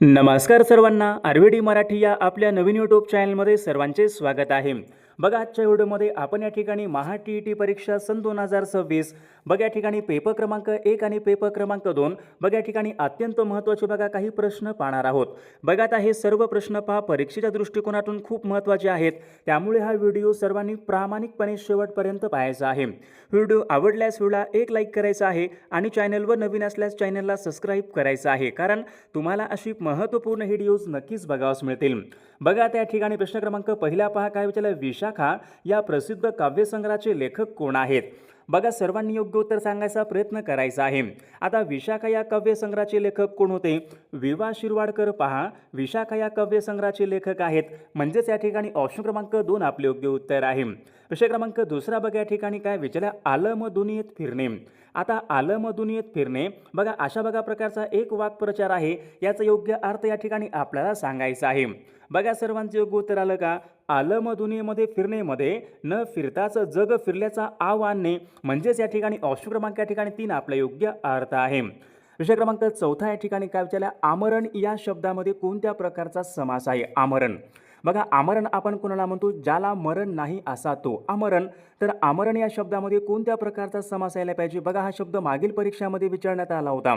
नमस्कार सर्वांना, आरवीडी मराठी या आपल्या नवीन यूट्यूब चॅनलमध्ये सर्वांचे स्वागत आहे. बघा, आजच्या व्हिडिओमध्ये आपण या ठिकाणी महा टी परीक्षा सन 2026 बघा या ठिकाणी पेपर क्रमांक 1 आणि पेपर क्रमांक 2 बघा या ठिकाणी अत्यंत महत्त्वाचे बघा काही प्रश्न पाहणार आहोत. बघा, आता हे सर्व प्रश्न पहा परीक्षेच्या दृष्टिकोनातून खूप महत्त्वाचे आहेत, त्यामुळे हा व्हिडिओ सर्वांनी प्रामाणिकपणे शेवटपर्यंत पाहायचा आहे. व्हिडिओ आवडल्यास व्हिडिओला एक लाईक करायचा आहे आणि चॅनलवर नवीन असल्यास चॅनलला सबस्क्राईब करायचं आहे, कारण तुम्हाला अशी महत्त्वपूर्ण व्हिडिओज नक्कीच बघावयास मिळतील. बघा, त्या ठिकाणी प्रश्न क्रमांक पहिला पहा, काय विचारलं, विशाखा या प्रसिद्ध काव्यसंग्रहाचे लेखक कोण आहेत? बघा, सर्वांनी योग्य उत्तर सांगायचा प्रयत्न करायचा आहे. आता विशाखा या काव्यसंग्रहाचे लेखक कोण होते? विवा शिरवाडकर पहा, विशाखा या काव्यसंग्रहाचे लेखक आहेत, म्हणजेच या ठिकाणी ऑप्शन क्रमांक 2 आपले योग्य उत्तर आहे. प्रश्न क्रमांक दुसरा बघा, या ठिकाणी काय विचारलं, आलम दुनियेत फिरणे. आता आलम दुनियेत फिरणे बघा अशा बघा प्रकारचा एक वाक्प्रचार आहे, याचा योग्य अर्थ या ठिकाणी आपल्याला सांगायचा आहे. बघा, सर्वांचे योग्य उत्तर आलं का? आलम दुनियेमध्ये फिरण्यामध्ये न फिरताच जग फिरल्याचा आव्हाने, म्हणजेच या ठिकाणी ऑप्शन क्रमांक या ठिकाणी 3 आपला योग्य अर्थ आहे. विषय क्रमांक चौथा या ठिकाणी काय विचारलं, आमरण या शब्दामध्ये कोणत्या प्रकारचा समास आहे? आमरण बघा, आमरण आपण कोणाला म्हणतो? ज्याला मरण नाही असा तो आमरण. तर आमरण या शब्दामध्ये कोणत्या प्रकारचा समास यायला पाहिजे? बघा, हा शब्द मागील परीक्षामध्ये विचारण्यात आला होता.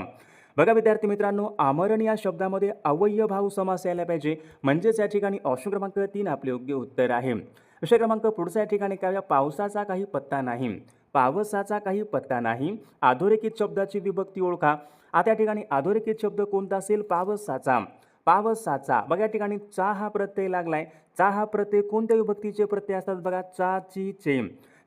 बघा विद्यार्थी मित्रांनो, आमरण या शब्दामध्ये अव्ययभाव समास यायला पाहिजे, म्हणजेच या ठिकाणी ऑप्शन क्रमांक 3 आपले योग्य उत्तर आहे. विषय क्रमांक पुढचा या ठिकाणी काय, पावसाचा काही पत्ता नाही. पावसाचा काही पत्ता नाही. अधोरेखित शब्दाची विभक्ती ओळखा. आता या ठिकाणी अधोरेखित शब्द कोणता असेल? पावसाचा. पावसाचा बघा, या ठिकाणी चा हा प्रत्यय लागलाय. चा हा प्रत्यय कोणत्या विभक्तीचे प्रत्यय असतात? बघा, चा ची चे.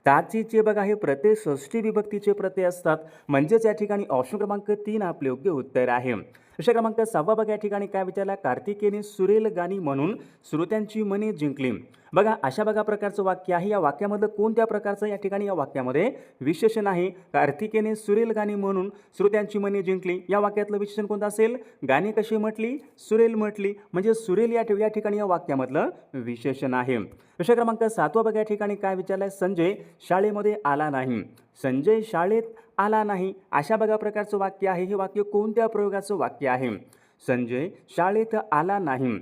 ताचीचे बघा हे प्रत्यय षष्ठी विभक्तीचे प्रत्यय असतात, म्हणजेच या ठिकाणी ऑप्शन क्रमांक 3 आपले योग्य उत्तर आहे. विषय क्रमांक 6 बघा, या ठिकाणी काय विचारला, कार्तिकेने सुरेल गाणी म्हणून श्रोत्यांची मने जिंकली. बघा, अशा बघा प्रकारचं वाक्य आहे. या वाक्यामधलं कोणत्या प्रकारचं या ठिकाणी या वाक्यामध्ये विशेषण आहे? कार्तिकेने सुरेल गाणी म्हणून श्रोत्यांची मने जिंकली. या वाक्यातलं विशेषण कोणतं असेल? गाणी कशी म्हटली? सुरेल म्हटली, म्हणजे सुरेल या ठिकाणी या वाक्यामधलं विशेषण आहे. विषय क्रमांक 7 बघा, या ठिकाणी काय विचारलंय, संजय शाळेमध्ये आला नाही. संजय शाळेत आला नाही अशा बघा प्रकारचं वाक्य आहे. हे वाक्य कोणत्या प्रयोगाचं वाक्य आहे? संजय शाळेत आला नाही.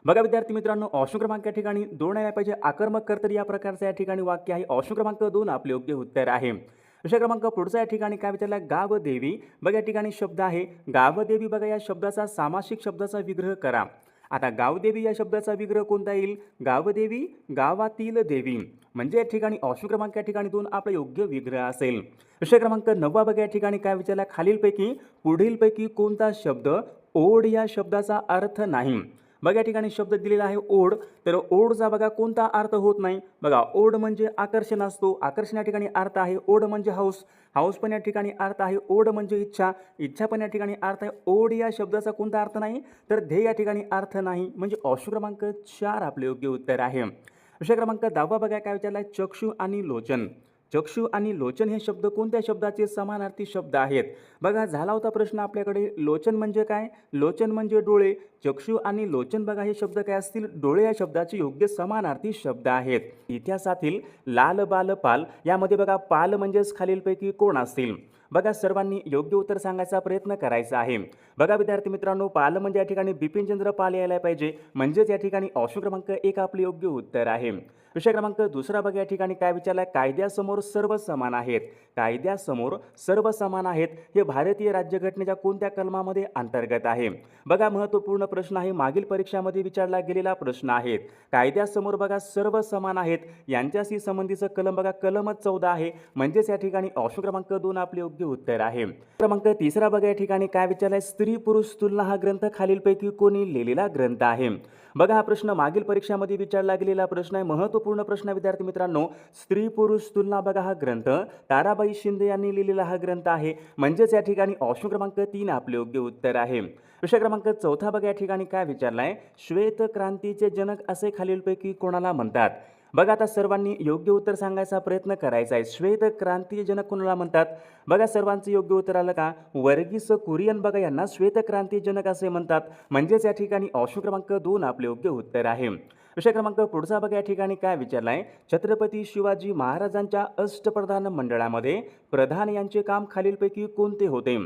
बघा विद्यार्थी मित्रांनो, ऑप्शन क्रमांक या ठिकाणी 2 यायला पाहिजे. आक्रमक कर्तरी या प्रकारचं या ठिकाणी वाक्य आहे. ऑप्शन क्रमांक 2 आपले योग्य उत्तर आहे. विषय क्रमांक पुढचा या ठिकाणी काय विचारला, गावदेवी बघा या ठिकाणी शब्द आहे. गावदेवी बघा या शब्दाचा सामासिक शब्दाचा विग्रह करा. आता गावदेवी या शब्दाचा विग्रह कोणता येईल? गावदेवी गावातील देवी, म्हणजे या ठिकाणी ऑप्शन क्रमांक या ठिकाणी 2 आपला योग्य विग्रह असेल. विषय क्रमांक 9 बघा, या ठिकाणी काय विचारला, खालीलपैकी पुढीलपैकी कोणता शब्द ओढ या शब्दाचा अर्थ नाही? बघा, या ठिकाणी शब्द दिलेला आहे ओढ, तर ओढचा बघा कोणता अर्थ होत नाही? बघा, ओढ म्हणजे आकर्षण असतो, आकर्षण या ठिकाणी अर्थ आहे. ओढ म्हणजे हौस, हौस पण या ठिकाणी अर्थ आहे. ओढ म्हणजे इच्छा, इच्छा पण या ठिकाणी अर्थ आहे. ओढ या शब्दाचा कोणता अर्थ नाही? तर ध्येय या ठिकाणी अर्थ नाही, म्हणजे ऑप्शन क्रमांक 4 आपले योग्य उत्तर आहे. विषय क्रमांक 10 बघा, काय विचारलाय, चक्षु आणि लोचन. चक्षु आणि लोचन हे शब्द कोणत्या शब्दाचे समानार्थी शब्द आहेत? बघा, झाला होता प्रश्न आपल्याकडे. लोचन म्हणजे काय? लोचन म्हणजे डोळे. चक्षु आणि लोचन बघा हे शब्द काय असतील? डोळे या शब्दाचे योग्य समानार्थी शब्द आहेत. इतिहासातील लाल बाल पाल यामध्ये बघा पाल म्हणजेच खालीलपैकी कोण असतील? बघा, सर्वांनी योग्य उत्तर सांगायचा प्रयत्न करायचा आहे. बघा विद्यार्थी मित्रांनो, पाल म्हणजे या ठिकाणी बिपिनचंद्र पाल यायला पाहिजे, म्हणजेच या ठिकाणी ऑप्शन क्रमांक 1 आपले योग्य उत्तर आहे. विषय क्रमांक दुसरा बघा, या ठिकाणी काय विचारलाय, कायद्यासमोर सर्व समान आहेत. कायद्यासमोर सर्व समान आहेत हे भारतीय राज्यघटनेच्या कोणत्या कलमामध्ये अंतर्गत आहे? बघा, महत्त्वपूर्ण प्रश्न आहे, मागील परीक्षामध्ये विचारला गेलेला प्रश्न आहे. कायद्यासमोर बघा सर्व समान आहेत यांच्याशी संबंधीचं कलम बघा कलम 14 आहे, म्हणजेच या ठिकाणी ऑप्शन क्रमांक 2 आपले योग्य उत्तर आहे. क्रमांक तिसरा बघा, या ठिकाणी काय विचारलाय, स्त्री पुरुष तुलना हा ग्रंथ खालीलपैकी कोणी लिहिलेला ग्रंथ आहे? बघा, हा प्रश्न मागील परीक्षामध्ये विचारला गेलेला प्रश्न आहे, महत्त्वपूर्ण प्रश्न विद्यार्थी मित्रांनो. स्त्री पुरुष तुलना बघा हा ग्रंथ ताराबाई शिंदे यांनी लिहिलेला हा ग्रंथ आहे, म्हणजेच या ठिकाणी ऑप्शन क्रमांक 3 आपले योग्य उत्तर आहे. विषय क्रमांक 4 बघा, या ठिकाणी काय विचारलाय, श्वेत क्रांतीचे जनक असे खालीलपैकी कोणाला म्हणतात? बघा, आता सर्वांनी योग्य उत्तर सांगायचा प्रयत्न करायचा आहे. श्वेत क्रांती जनक कोणाला म्हणतात? बघा, सर्वांचं योग्य उत्तर आलं का? वर्गीस कुरियन बघा यांना श्वेत क्रांती जनक असे म्हणतात, म्हणजेच या ठिकाणी ऑप्शन क्रमांक 2 आपले योग्य उत्तर आहे. विषय क्रमांक पुढचा बघा, या ठिकाणी काय विचारलाय, छत्रपती शिवाजी महाराजांच्या अष्टप्रधान मंडळामध्ये प्रधान यांचे काम खालीलपैकी कोणते होते?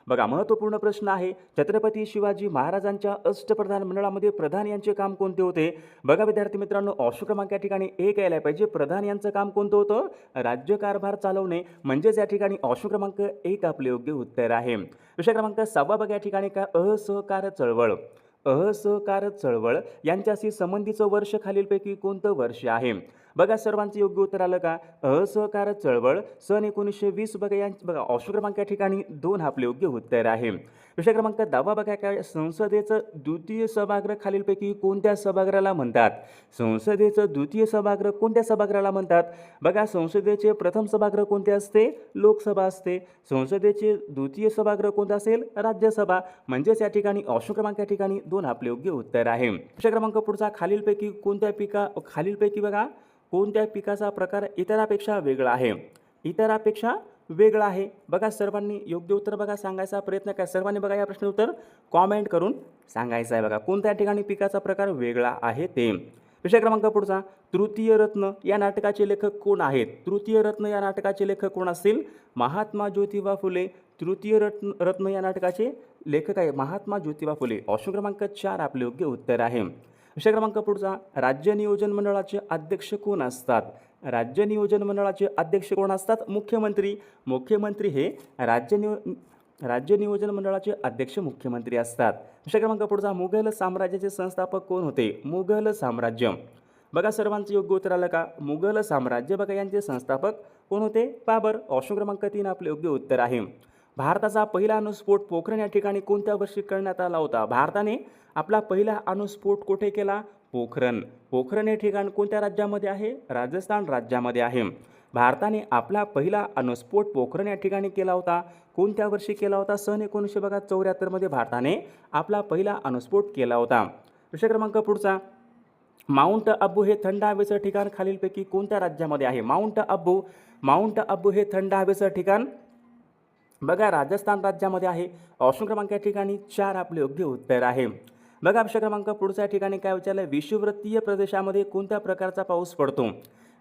बघा महत्त्वपूर्ण प्रश्न आहे, छत्रपती शिवाजी महाराजांच्या अष्टप्रधान मंडळामध्ये प्रधान यांचे काम कोणते होते? बघा विद्यार्थी मित्रांनो, ऑप्शन क्रमांक या ठिकाणी एक यायला पाहिजे. प्रधान यांचं काम कोणतं होतं? राज्यकारभार चालवणे. म्हणजेच या ठिकाणी ऑप्शन क्रमांक एक आपले योग्य उत्तर आहे. विषय क्रमांक 6 बघा या ठिकाणी काय, असहकार चळवळ. असहकार चळवळ यांच्याशी संबंधीचं वर्ष खालीलपैकी कोणतं वर्ष आहे? बघा सर्वांचं योग्य उत्तर आलं का? असहकार चळवळ सन 1920 बघा बघा ऑप्शन क्रमांक या ठिकाणी 2 आपले योग्य उत्तर आहे. विषय क्रमांक 10 बघा काय, संसदेचं द्वितीय सभागृह खालीलपैकी कोणत्या सभागृहाला म्हणतात? संसदेचं द्वितीय सभागृह कोणत्या सभागृहाला म्हणतात? बघा संसदेचे प्रथम सभागृह कोणते असते? लोकसभा असते. संसदेचे द्वितीय सभागृह कोणतं असेल? राज्यसभा. म्हणजेच या ठिकाणी ऑप्शन क्रमांक या ठिकाणी 2 आपले योग्य उत्तर आहे. विषय क्रमांक पुढचा, खालीलपैकी बघा कोणत्या पिकाचा प्रकार इतरापेक्षा वेगळा आहे? इतरापेक्षा वेगळा आहे. बघा सर्वांनी योग्य उत्तर बघा सांगायचा प्रयत्न करा. सर्वांनी बघा या प्रश्नाचं उत्तर कॉमेंट करून सांगायचं आहे. बघा कोणत्या ठिकाणी पिकाचा प्रकार वेगळा आहे ते. विषय क्रमांक पुढचा, तृतीय रत्न या नाटकाचे लेखक कोण आहेत? तृतीय रत्न या नाटकाचे लेखक कोण असतील? महात्मा ज्योतिबा फुले. तृतीय रत्न या नाटकाचे लेखक आहे महात्मा ज्योतिबा फुले. ऑप्शन क्रमांक 4 आपले योग्य उत्तर आहे. विषय क्रमांक पुढचा, राज्य नियोजन मंडळाचे अध्यक्ष कोण असतात? राज्य नियोजन मंडळाचे अध्यक्ष कोण असतात? मुख्यमंत्री. मुख्यमंत्री हे राज्य नियोजन मंडळाचे अध्यक्ष मुख्यमंत्री असतात. विषय क्रमांक पुढचा, मुघल साम्राज्याचे संस्थापक कोण होते? मुघल साम्राज्य. बघा सर्वांचं योग्य उत्तर आलं का? मुघल साम्राज्य बघा यांचे संस्थापक कोण होते? बाबर. ऑप्शन क्रमांक 3 आपले योग्य उत्तर आहे. भारताचा पहिला अणुस्फोट पोखरण या ठिकाणी कोणत्या वर्षी करण्यात आला होता? भारताने आपला पहिला अणुस्फोट कुठे केला? पोखरण. पोखरण हे ठिकाण कोणत्या राज्यामध्ये आहे? राजस्थान राज्यामध्ये आहे. भारताने आपला पहिला अणुस्फोट पोखरण या ठिकाणी केला होता. कोणत्या वर्षी केला होता? सन 1974 मध्ये भारताने आपला पहिला अणुस्फोट केला होता. विषय क्रमांक पुढचा, माउंट अब्बू हे थंड हवेचं ठिकाण खालीलपैकी कोणत्या राज्यामध्ये आहे? माउंट अब्बू हे थंड हवेचं ठिकाण बघा राजस्थान राज्यामध्ये आहे. ऑप्शन क्रमांक या ठिकाणी 4 आपले योग्य उत्तर आहे. बघा विषय क्रमांक पुढच्या ठिकाणी काय विचारलं? विषुववृत्तीय प्रदेशामध्ये कोणत्या प्रकारचा पाऊस पडतो?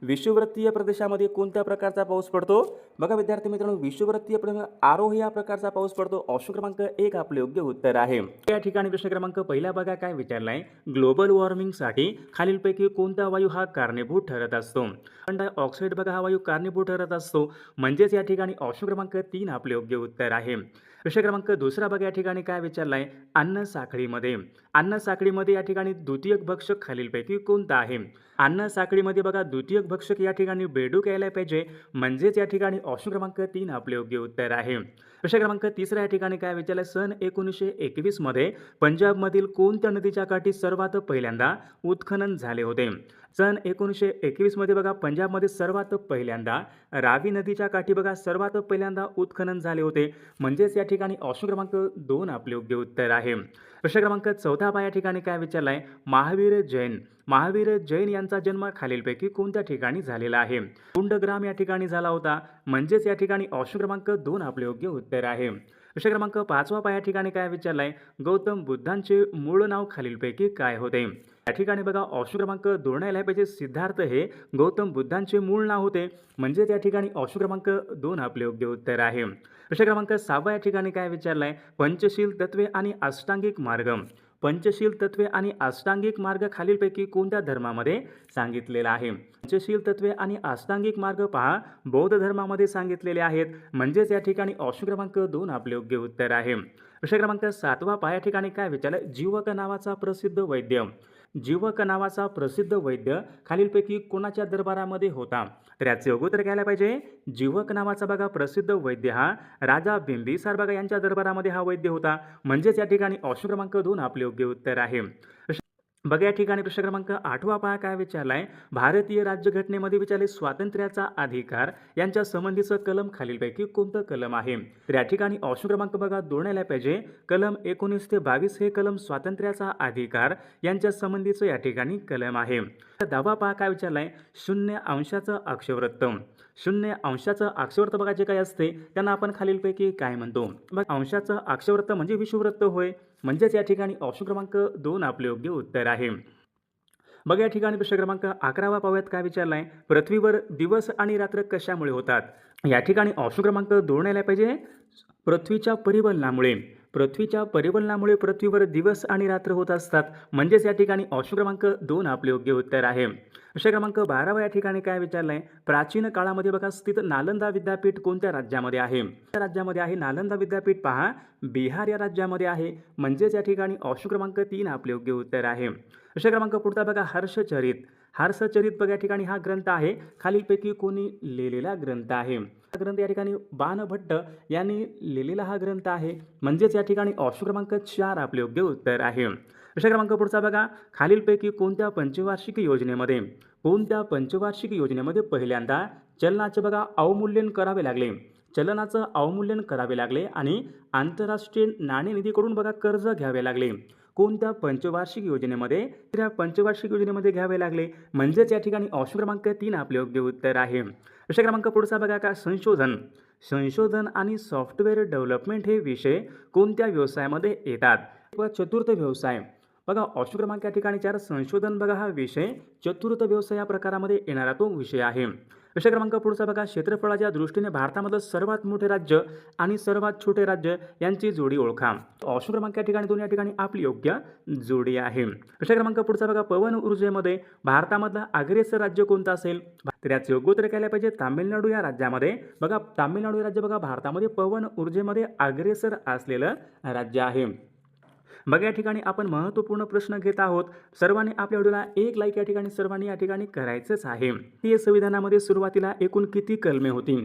विषुववृत्तीय प्रदेशामध्ये कोणत्या प्रकारचा पाऊस पडतो? बघा विद्यार्थी मित्रांनो, विषुववृत्तीय आरोही या प्रकारचा पाऊस पडतो. ऑप्शन क्रमांक 1 आपले योग्य उत्तर आहे. या ठिकाणी प्रश्न क्रमांक पहिला बघा काय विचारलाय, ग्लोबल वॉर्मिंगसाठी खालीलपैकी कोणता वायू हा कारणीभूत ठरत असतो? कार्बन डायऑक्साईड बघा हा वायू कारणीभूत ठरत असतो. म्हणजेच या ठिकाणी ऑप्शन क्रमांक 3 आपले योग्य उत्तर आहे. विषय क्रमांक दुसरा बघा या ठिकाणी काय विचारलाय, अन्न साखळीमध्ये या ठिकाणी द्वितीयक भक्षक खालीलपैकी कोणता आहे? अन्न साखळीमध्ये बघा द्वितीयक भक्षक या ठिकाणी बेडूक यायला पाहिजे. म्हणजेच या ठिकाणी ऑप्शन क्रमांक 3 आपले योग्य उत्तर आहे. विषय क्रमांक तिसरा या ठिकाणी काय विचारलं, सन 1921 मध्ये पंजाबमधील कोणत्या नदीच्या काठी सर्वात पहिल्यांदा उत्खनन झाले होते? सन 1921 मध्ये बघा पंजाबमध्ये सर्वात पहिल्यांदा रावी नदीच्या काठी बघा सर्वात पहिल्यांदा उत्खनन झाले होते. म्हणजेच या ठिकाणी ऑप्शन क्रमांक 2 आपले योग्य उत्तर आहे. प्रश्न क्रमांक 14 या ठिकाणी काय विचारलाय, महावीर जैन यांचा जन्म खालीलपैकी कोणत्या ठिकाणी झालेला आहे? कुंडग्राम या ठिकाणी झाला होता. म्हणजेच या ठिकाणी ऑप्शन क्रमांक 2 आपले योग्य उत्तर आहे. विषय क्रमांक 5 या ठिकाणी काय विचारलाय, गौतम बुद्धांचे मूळ नाव खालीलपैकी काय होते? या ठिकाणी बघा ऑप्शन क्रमांक 2 यायला पाहिजे. सिद्धार्थ हे गौतम बुद्धांचे मूळ नाव होते. म्हणजे त्या ठिकाणी ऑप्शन क्रमांक 2 आपले योग्य उत्तर आहे. विषय क्रमांक 6 या ठिकाणी काय विचारलाय, पंचशील तत्वे आणि अष्टांगिक मार्ग खालीलपैकी कोणत्या धर्मामध्ये सांगितलेला आहे? पंचशील तत्वे आणि अष्टांगिक मार्ग पहा बौद्ध धर्मामध्ये सांगितलेले आहेत. म्हणजेच या ठिकाणी ऑप्शन क्रमांक 2 आपले योग्य उत्तर आहे. विषय क्रमांक 7 या ठिकाणी काय विचारलं, जीवक नावाचा प्रसिद्ध वैद्य खालीलपैकी कोणाच्या दरबारामध्ये होता? तर याचे योग्य उत्तर घ्यायला पाहिजे. जीवक नावाचा बघा प्रसिद्ध वैद्य हा राजा बिंबिसार बघा यांच्या दरबारामध्ये हा वैद्य होता. म्हणजेच या ठिकाणी ऑप्शन क्रमांक 2 आपले योग्य उत्तर आहे. बघा या ठिकाणी प्रश्न क्रमांक 8 काय विचारलाय, भारतीय राज्यघटनेमध्ये विचारले स्वातंत्र्याचा अधिकार यांच्या संबंधीचं कलम खालीलपैकी कोणतं कलम आहे? तर या ठिकाणी ऑप्शन क्रमांक बघा 2 यायला पाहिजे. कलम 19 ते 22 हे कलम स्वातंत्र्याचा अधिकार यांच्या संबंधीचं या ठिकाणी कलम आहे. 10 काय विचारलाय, शून्य अंशाचं अक्षवृत्त बघा जे काय असते त्यांना आपण खालीलपैकी काय म्हणतो? बघा अंशाचं अक्षवृत्त म्हणजे विषुववृत्त होय. म्हणजेच या ठिकाणी ऑप्शन क्रमांक 2 आपले योग्य उत्तर आहे. बघा या ठिकाणी प्रश्न क्रमांक 11 पाहूयात काय विचारलाय, पृथ्वीवर दिवस आणि रात्र कशामुळे होतात? या ठिकाणी ऑप्शन क्रमांक 2 यायला पाहिजे. पृथ्वीच्या परिवलनामुळे पृथ्वीवर दिवस आणि रात्र होत असतात. म्हणजेच या ठिकाणी ऑप्शन क्रमांक 2 आपले योग्य उत्तर आहे. प्रश्न क्रमांक 12 या ठिकाणी काय विचारलंय, प्राचीन काळामध्ये बघा स्थित नालंदा विद्यापीठ कोणत्या राज्यामध्ये आहे? कोणत्या राज्यामध्ये आहे नालंदा विद्यापीठ? पहा, बिहार या राज्यामध्ये आहे. म्हणजेच या ठिकाणी ऑप्शन क्रमांक 3 आपले योग्य उत्तर आहे. प्रश्न क्रमांक पुढचा बघा, हर्षचरित बघा या ठिकाणी हा ग्रंथ आहे. खालीलपैकी कोणी लिहिलेला ग्रंथ आहे? हा ग्रंथ या ठिकाणी बाणभट्ट यांनी लिहिलेला हा ग्रंथ आहे. म्हणजेच या ठिकाणी ऑप्शन क्रमांक 4 आपले योग्य उत्तर आहे. प्रश्न क्रमांक पुढचा बघा, खालीलपैकी कोणत्या पंचवार्षिक योजनेमध्ये पहिल्यांदा चलनाचे बघा अवमूल्यन करावे लागले आणि आंतरराष्ट्रीय नाणेनिधीकडून बघा कर्ज घ्यावे लागले? कोणत्या पंचवार्षिक योजनेमध्ये घ्यावे लागले? म्हणजेच या ठिकाणी ऑप्शन क्रमांक 3 आपले योग्य उत्तर आहे. प्रश्न क्रमांक पुढचा बघा, का संशोधन आणि सॉफ्टवेअर डेव्हलपमेंट हे विषय कोणत्या व्यवसायामध्ये येतात? चतुर्थ व्यवसाय बघा, ऑप्शन क्रमांक या ठिकाणी 4 संशोधन बघा हा विषय चतुर्थ व्यवसाय या प्रकारामध्ये येणारा तो विषय आहे. प्रश्न क्रमांक पुढचा बघा, क्षेत्रफळाच्या दृष्टीने भारतामधलं सर्वात मोठे राज्य आणि सर्वात छोटे राज्य यांची जोडी ओळखा? ऑप्शन क्रमांक या ठिकाणी 2 या ठिकाणी आपली योग्य जोडी आहे. प्रश्न क्रमांक पुढचा बघा, पवन ऊर्जेमध्ये भारतामधलं अग्रेसर राज्य कोणतं असेल? तर याचं योग्य उत्तर काय पाहिजे? तामिळनाडू या राज्यामध्ये बघा, तामिळनाडू राज्य बघा भारतामध्ये पवन ऊर्जेमध्ये अग्रेसर असलेलं राज्य आहे. बघा या ठिकाणी आपण महत्त्वपूर्ण प्रश्न घेत आहोत. सर्वांनी आपल्या व्हिडिओला एक लाईक या ठिकाणी करायचंच आहे. भारतीय संविधानामध्ये सुरुवातीला एकूण किती कलमे होती?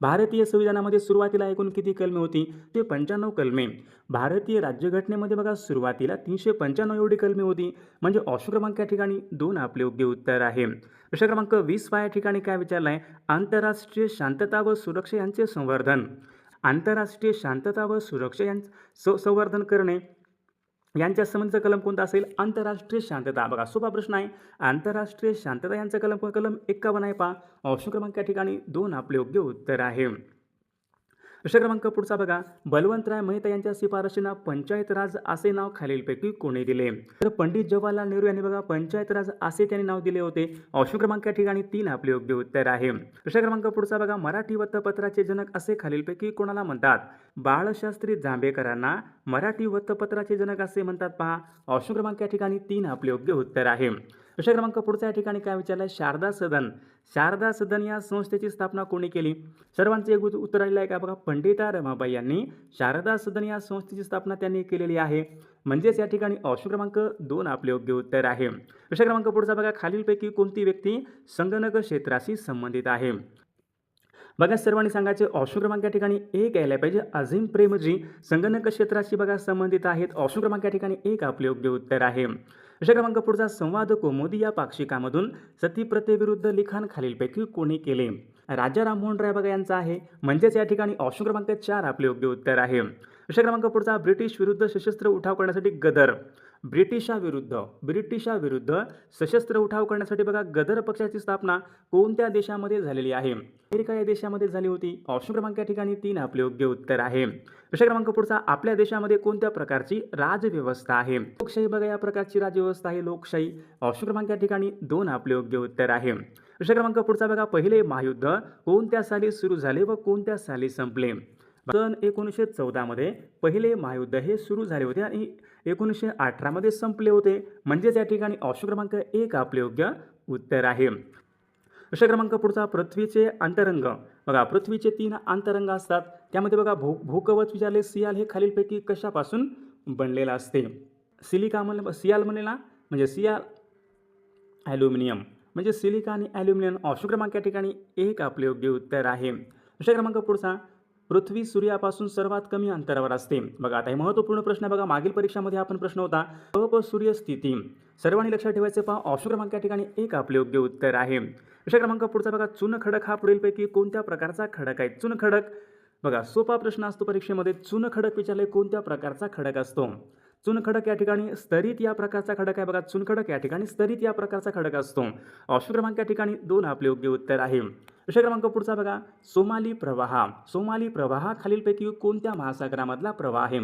भारतीय संविधानामध्ये सुरुवातीला एकूण किती कलमे होती? 395 कलमे. भारतीय राज्यघटनेमध्ये बघा सुरुवातीला 395 एवढी कलमे होती. म्हणजे ऑप्शन क्रमांक या ठिकाणी 2 आपले योग्य उत्तर आहे. प्रश्न क्रमांक 20 या ठिकाणी काय विचारलाय, आंतरराष्ट्रीय शांतता व सुरक्षा यांचे संवर्धन. आंतरराष्ट्रीय शांतता व सुरक्षा यांचे संवर्धन करणे यांच्या संबंधीचा कलम कोणता असेल? आंतरराष्ट्रीय शांतता. बघा सोपा प्रश्न आहे. आंतरराष्ट्रीय शांतता यांचा कलम 51 आहे. पहा, ऑप्शन क्रमांक या ठिकाणी 2 आपले योग्य उत्तर आहे. प्रश्न क्रमांक पुढचा बघा, बलवंतराय मेहता यांच्या शिफारशींना पंचायत राज असे नाव खालीलपैकी कोणी दिले? तर पंडित जवाहरलाल नेहरू यांनी बघा पंचायत राज असे त्यांनी नाव दिले होते. ऑप्शन क्रमांक या ठिकाणी 3 आपले योग्य उत्तर आहे. प्रश्न क्रमांक पुढचा बघा, मराठी वृत्तपत्राचे जनक असे खालीलपैकी कोणाला म्हणतात? बाळशास्त्री जांभेकरांना मराठी वृत्तपत्राचे जनक असे म्हणतात. पहा, ऑप्शन क्रमांक या ठिकाणी 3 आपले योग्य उत्तर आहे. प्रश्न क्रमांक पुढचा या ठिकाणी काय विचारलाय, शारदा सदन या संस्थेची स्थापना कोणी केली? सर्वांचे एक उत्तर आलेलं आहे का? बघा, पंडिता रमाबाई यांनी शारदा सदन या संस्थेची स्थापना त्यांनी केलेली आहे. म्हणजेच या ठिकाणी ऑप्शन क्रमांक 2 आपले योग्य उत्तर आहे. प्रश्न क्रमांक पुढचा बघा, खालीलपैकी कोणती व्यक्ती संगणक क्षेत्राशी संबंधित आहे? बघा सर्वांनी सांगायचे ऑप्शन क्रमांक या ठिकाणी 1 यायला पाहिजे. अझीम प्रेमजी संगणक क्षेत्राशी बघा संबंधित आहेत. ऑप्शन क्रमांक या ठिकाणी 1 आपले योग्य उत्तर आहे. प्रश्न क्रमांक पुढचा, संवाद कौमुदी या पाक्षिकामधून सतीप्रथेविरुद्ध लिखाण खालीलपैकी कोणी केले? राजा राममोहन राय बघा यांचा आहे. म्हणजेच या ठिकाणी ऑप्शन क्रमांक 4 आपले योग्य उत्तर आहे. प्रश्न क्रमांक पुढचा, ब्रिटिश विरुद्ध सशस्त्र उठाव करण्यासाठी गदर. ब्रिटिशाविरुद्ध सशस्त्र उठाव करण्यासाठी बघा गदर पक्षाची स्थापना कोणत्या देशामध्ये झालेली आहे? अमेरिका या देशामध्ये झाली होती. ऑप्शन क्रमांक या ठिकाणी 3 आपले योग्य उत्तर आहे. प्रश्न क्रमांक पुढचा, आपल्या देशामध्ये कोणत्या प्रकारची राजव्यवस्था आहे? लोकशाही बघा या प्रकारची राजव्यवस्था आहे लोकशाही. ऑप्शन क्रमांक या ठिकाणी 2 आपले योग्य उत्तर आहे. प्रश्न क्रमांक पुढचा बघा, पहिले महायुद्ध कोणत्या साली सुरू झाले व कोणत्या साली संपले? सन 1914 मध्ये पहिले महायुद्ध हे सुरू झाले होते आणि 1918 मध्ये संपले होते. म्हणजेच या ठिकाणी ऑप्शन क्रमांक 1 आपले योग्य उत्तर आहे. प्रश्न क्रमांक पुढचा, पृथ्वीचे अंतरंग. बघा पृथ्वीचे 3 अंतरंग असतात. त्यामध्ये बघा भूकवच विचारले. सियाल हे खालीलपैकी कशापासून बनलेलं असते? सियाल म्हणलेला म्हणजे सियाल ॲल्युमिनियम, म्हणजे सिलिका आणि ॲल्युमिनियम. ऑप्शन क्रमांक या ठिकाणी 1 आपले योग्य उत्तर आहे. प्रश्न क्रमांक पुढचा, पृथ्वी सूर्यापासून सर्वात कमी अंतरावर असते. बघा आता हे महत्त्वपूर्ण प्रश्न बघा, मागील परीक्षामध्ये आपण प्रश्न होता अपसूर्य स्थिती. सर्वांनी लक्षात ठेवायचे. पहा, ऑप्शन क्रमांक या ठिकाणी 1 आपले योग्य उत्तर आहे. प्रश्न क्रमांक पुढचा बघा, चुनखडक हा पुढीलपैकी कोणत्या प्रकारचा खडक आहे? चुनखडक बघा सोपा प्रश्न असतो परीक्षेमध्ये. चुनखडक विचारले कोणत्या प्रकारचा खडक असतो? चुनखडक या ठिकाणी स्तरित या प्रकारचा खडक आहे. बघा चुनखडक या ठिकाणी स्तरित या प्रकारचा खडक असतो. ऑप्शन क्रमांक या ठिकाणी 2 आपले योग्य उत्तर आहे. प्रश्न क्रमांक पुढचा बघा, सोमाली प्रवाह खालीलपैकी कोणत्या महासागरामधला प्रवाह आहे?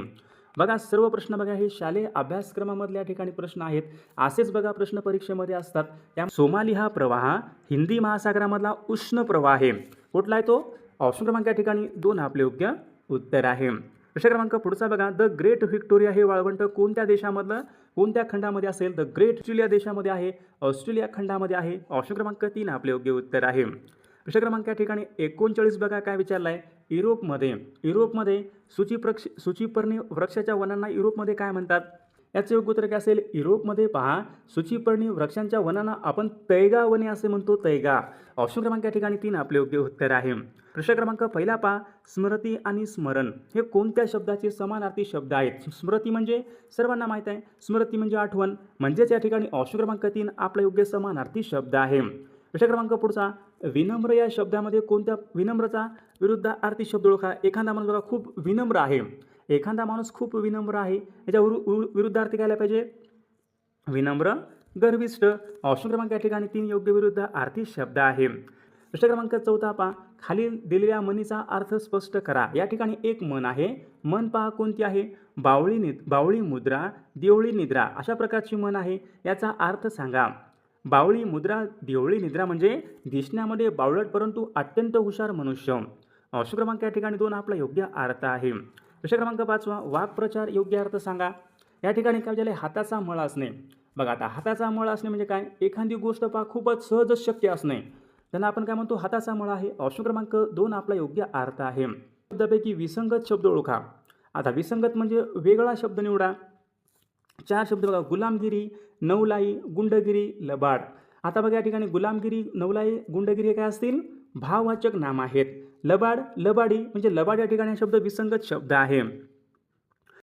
बघा सर्व प्रश्न बघा हे शालेय अभ्यासक्रमामधल्या ठिकाणी प्रश्न आहेत. असेच बघा प्रश्न परीक्षेमध्ये असतात. त्या सोमाली हा प्रवाह हिंदी महासागरामधला उष्ण प्रवाह आहे. कुठला आहे तो? ऑप्शन क्रमांक या ठिकाणी 2 आपले योग्य उत्तर आहे. प्रश्न क्रमांक पुढचा बघा, द ग्रेट व्हिक्टोरिया हे वाळवंट कोणत्या देशामधलं, कोणत्या खंडामध्ये असेल? द ग्रेट ऑस्ट्रेलिया देशामध्ये आहे, ऑस्ट्रेलिया खंडामध्ये आहे. ऑप्शन क्रमांक 3 आपले योग्य उत्तर आहे. प्रश्न क्रमांक या ठिकाणी 39 बघा काय विचारला आहे, युरोपमध्ये सूचीपर्णी वृक्षाच्या वनांना युरोपमध्ये काय म्हणतात? याचे योग्य उत्तर काय असेल? युरोपमध्ये पहा सूचीपर्णी वृक्षांच्या वनांना आपण तैगा वने असे म्हणतो, तैगा. ऑप्शन क्रमांक या ठिकाणी 3 आपले योग्य उत्तर आहे. प्रश्न क्रमांक पहिला पहा, स्मृती आणि स्मरण हे कोणत्या शब्दाचे समानार्थी शब्द आहेत? स्मृती म्हणजे सर्वांना माहीत आहे, स्मृती म्हणजे आठवण, म्हणजेच या ठिकाणी ऑप्शन क्रमांक 3 आपला योग्य समानार्थी शब्द आहे. प्रश्न क्रमांक पुढचा, विनम्र या शब्दामध्ये कोणत्या विनम्रचा विरुद्धार्थी शब्द ओळखा. एखादा माणूस बघा खूप विनम्र आहे, एखादा माणूस खूप विनम्र आहे, याच्या विरुद्धार्थी काय पाहिजे? विनम्र, गर्विष्ठ. ऑप्शन क्रमांक या ठिकाणी 3 योग्य विरुद्धार्थी शब्द आहे. प्रश्न क्रमांक 4 पहा, खालील दिलेल्या म्हणीचा अर्थ स्पष्ट करा. या ठिकाणी एक म्हण आहे, म्हण पहा कोणती आहे? बावळी मुद्रा, देवळी निद्रा अशा प्रकारची म्हण आहे. याचा अर्थ सांगा. बावळी मुद्रा, देवळी निद्रा म्हणजे दिसण्यामध्ये बावळट परंतु अत्यंत हुशार मनुष्य. ऑप्शन क्रमांक या ठिकाणी 2 आपला योग्य अर्थ आहे. प्रश्न क्रमांक 5 वाक्प्रचार योग्य अर्थ सांगा. या ठिकाणी काय झाले? हाताचा मळ असणे. बघा आता हाताचा मळ असणे म्हणजे काय? एखादी गोष्ट पहा खूपच सहज शक्य असणे, त्यांना आपण काय म्हणतो? हाताचा मळ आहे. ऑप्शन क्रमांक 2 आपला योग्य अर्थ आहे. शब्दापैकी विसंगत शब्द ओळखा. आता विसंगत म्हणजे वेगळा शब्द निवडा. 4 शब्द बघा, गुलामगिरी, नवलाई, गुंडगिरी, लबाड. आता बघा या ठिकाणी गुलामगिरी, नवलाई, गुंडगिरी हे काय असतील? भाववाचक नाम आहेत. लबाड, लबाडी म्हणजे लबाड या ठिकाणी शब्द विसंगत शब्द आहे.